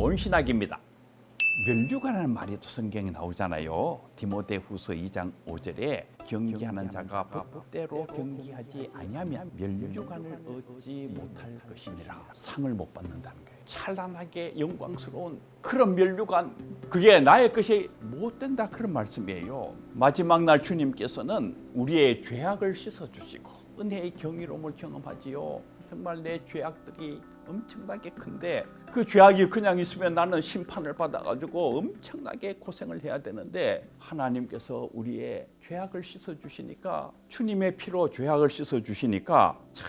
온 신학입니다. 면류관이라는 말이 또 성경에 나오잖아요. 디모데후서 2장 5절에 경기하는 자가 법대로 경기하지 아니하면 면류관을 얻지 못할 것이니라. 상을 못 받는다는 거예요. 찬란하게 영광스러운 그런 면류관, 그게 나의 것이 못 된다, 그런 말씀이에요. 마지막 날 주님께서는 우리의 죄악을 씻어주시고 은혜의 경이로움을 경험하지요. 정말 내 죄악들이 엄청나게 큰데 그 죄악이 그냥 있으면 나는 심판을 받아가지고 엄청나게 고생을 해야 되는데, 하나님께서 우리의 죄악을 씻어주시니까, 주님의 피로 죄악을 씻어주시니까 참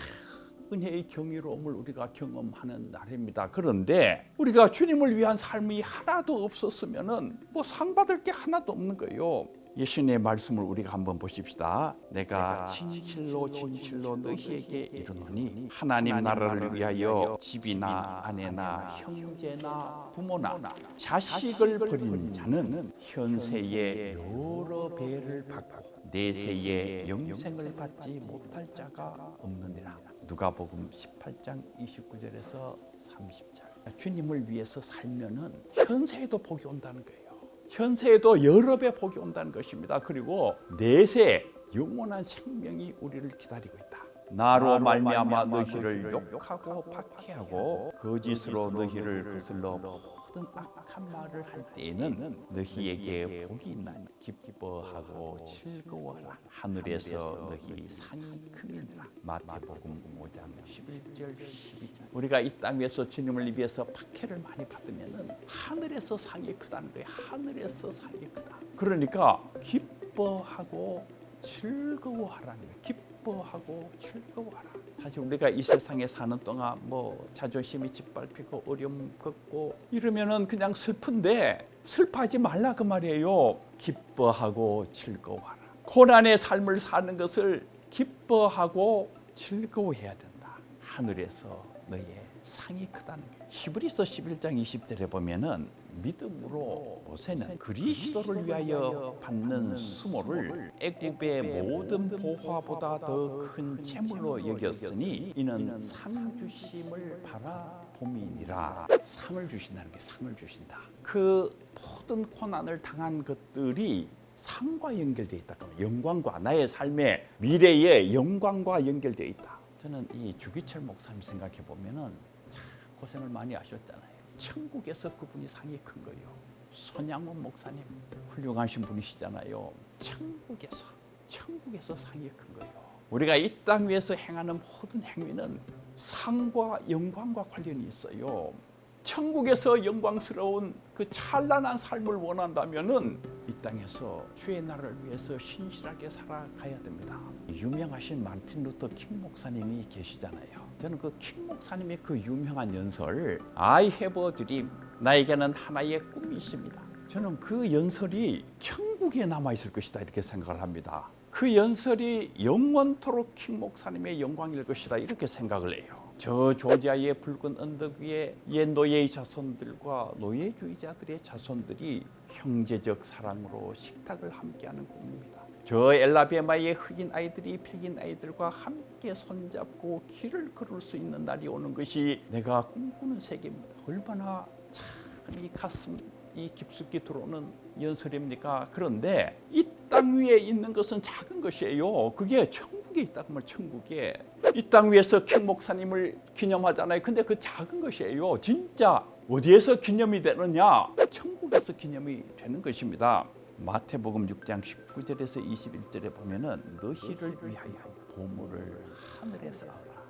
은혜의 경이로움을 우리가 경험하는 날입니다. 그런데 우리가 주님을 위한 삶이 하나도 없었으면은 뭐 상 받을 게 하나도 없는 거예요. 예수님의 말씀을 우리가 한번 보십시다. 내가 진실로 진실로 너희에게 이르노니 하나님 나라를 위하여 집이나 아내나 형제나 부모나 자식을 버린 자는 현세에 여러 배를 받고 내세에 영생을 받지 못할 자가 없느니라. 누가복음 18장 29절에서 30절. 주님을 위해서 살면은 현세에도 복이 온다는 거예요. 현세에도 여러 배 복이 온다는 것입니다. 그리고 내세 영원한 생명이 우리를 기다리고 있다. 나로 말미암아 너희를 욕하고 박해하고 거짓으로 너희를 거슬러 모든 악한 말을 할 때에는 너희에게 복이 있나니 기뻐하고 즐거워하라. 하늘에서 너희 상이 크니라. 마태복음 5장 11절 12절. 우리가 이 땅에서 주님을 위해서 박해를 많이 받으면은 하늘에서 상이 크다는 거예요. 하늘에서 상이 크다. 그러니까 기뻐하고 즐거워하라는 거예요. 기뻐하고 즐거워하라. 사실 우리가 이 세상에 사는 동안 뭐 자존심이 짓밟히고 어려움 겪고 이러면은 그냥 슬픈데 슬퍼하지 말라 그 말이에요. 기뻐하고 즐거워하라. 고난의 삶을 사는 것을 기뻐하고 즐거워해야 된다. 하늘에서 너의 상이 크다는 거예요. 히브리서 11장 20절에 보면은 믿음으로 모세는 그리스도를 위하여 받는 수모를 애굽의 모든 보화보다 더 큰 재물로 여겼으니 이는 상 주심을 바라봄이니라. 상을 주신다는 게, 상을 주신다. 그 모든 고난을 당한 것들이 상과 연결되어 있다. 영광과, 나의 삶의 미래의 영광과 연결되어 있다. 저는 이 주기철 목사님 생각해 보면은 참 고생을 많이 하셨잖아요. 천국에서 그분이 상이 큰 거예요. 손양원 목사님 훌륭하신 분이시잖아요. 천국에서 상이 큰 거예요. 우리가 이 땅 위에서 행하는 모든 행위는 상과 영광과 관련이 있어요. 천국에서 영광스러운 그 찬란한 삶을 원한다면은 이 땅에서 주의 나라를 위해서 신실하게 살아가야 됩니다. 유명하신 마틴 루터 킹 목사님이 계시잖아요. 저는 그 킹 목사님의 그 유명한 연설 I have a dream, 나에게는 하나의 꿈이 있습니다. 저는 그 연설이 천국에 남아있을 것이다 이렇게 생각을 합니다. 그 연설이 영원토록 킹 목사님의 영광일 것이다 이렇게 생각을 해요. 저 조지아의 붉은 언덕 위에 옛 노예의 자손들과 노예주의자들의 자손들이 형제적 사랑으로 식탁을 함께하는 꿈입니다. 저 엘라베마의 흑인 아이들이 백인 아이들과 함께 손잡고 길을 걸을 수 있는 날이 오는 것이 내가 꿈꾸는 세계입니다. 얼마나 참 이 가슴이 깊숙이 들어오는 연설입니까? 그런데 이 땅 위에 있는 것은 작은 것이에요. 그게 천국에 있다고 말이에요. 천국에. 이 땅 위에서 킹 목사님을 기념하잖아요. 근데 그 작은 것이에요. 진짜 어디에서 기념이 되느냐? 천국에서 기념이 되는 것입니다. 마태복음 6장 19절에서 21절에 보면은 너희를 위하여 보물을 하늘에 쌓아라.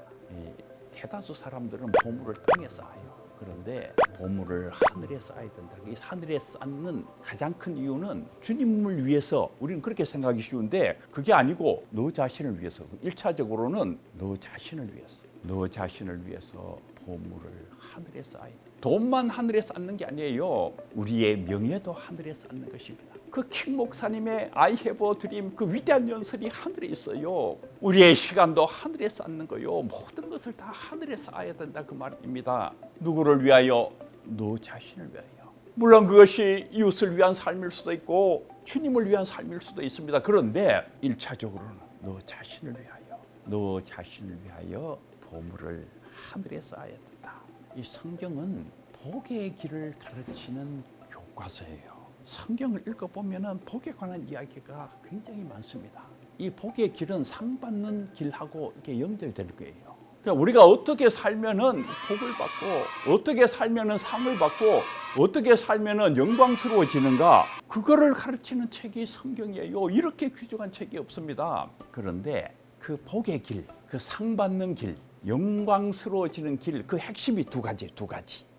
대다수 사람들은 보물을 땅에 쌓아요. 그런데 보물을 하늘에 쌓아야 된다. 이 하늘에 쌓는 가장 큰 이유는 주님을 위해서, 우리는 그렇게 생각하기 쉬운데 그게 아니고 너 자신을 위해서. 1차적으로는 너 자신을 위해서. 너 자신을 위해서 보물을 하늘에 쌓아야 돼. 돈만 하늘에 쌓는 게 아니에요. 우리의 명예도 하늘에 쌓는 것입니다. 그 킹 목사님의 I have a dream, 그 위대한 연설이 하늘에 있어요. 우리의 시간도 하늘에 쌓는 거요. 모든 것을 다 하늘에 쌓아야 된다 그 말입니다. 누구를 위하여? 너 자신을 위하여. 물론 그것이 이웃을 위한 삶일 수도 있고 주님을 위한 삶일 수도 있습니다. 그런데 1차적으로는 너 자신을 위하여. 너 자신을 위하여 보물을 하늘에 쌓아야 된다. 이 성경은 복의 길을 가르치는 교과서예요. 성경을 읽어보면 복에 관한 이야기가 굉장히 많습니다. 이 복의 길은 상 받는 길하고 이렇게 연결될 거예요. 그러니까 우리가 어떻게 살면은 복을 받고, 어떻게 살면은 상을 받고, 어떻게 살면은 영광스러워지는가, 그거를 가르치는 책이 성경이에요. 이렇게 귀중한 책이 없습니다. 그런데 그 복의 길, 그 상 받는 길, 영광스러워지는 길, 그 핵심이 두 가지.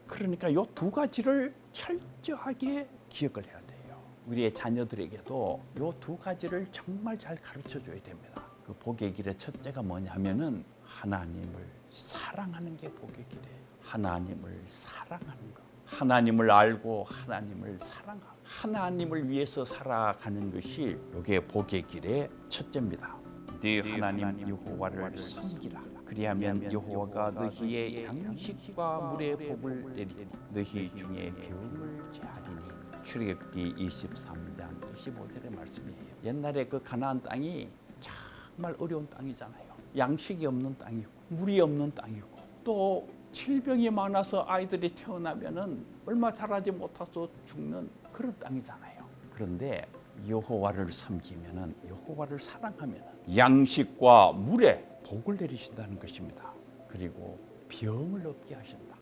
그러니까 이 두 가지를 철저하게 기억을 해야 돼요. 우리의 자녀들에게도 이 두 가지를 정말 잘 가르쳐 줘야 됩니다. 그 복의 길의 첫째가 뭐냐면은 하나님을 사랑하는 게 복의 길이에요. 하나님을 사랑하는 것. 하나님을 알고 하나님을 사랑하고 하나님을 위해서 살아가는 것이 이게 복의 길의 첫째입니다. 네 하나님 여호와를 섬기라. 그리하면 여호와가 너희의 양식과 물의 복을 내리니 너희 중에 병을 제하리니. 출애굽기 23장 25절의 말씀이에요. 옛날에 그 가나안 땅이 정말 어려운 땅이잖아요. 양식이 없는 땅이고 물이 없는 땅이고 또 질병이 많아서 아이들이 태어나면은 얼마 자라지 못해서 죽는 그런 땅이잖아요. 그런데 여호와를 섬기면은, 여호와를 사랑하면은 양식과 물에 복을 내리신다는 것입니다. 그리고 병을 없게 하신다.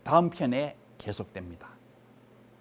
다음 편에 계속됩니다.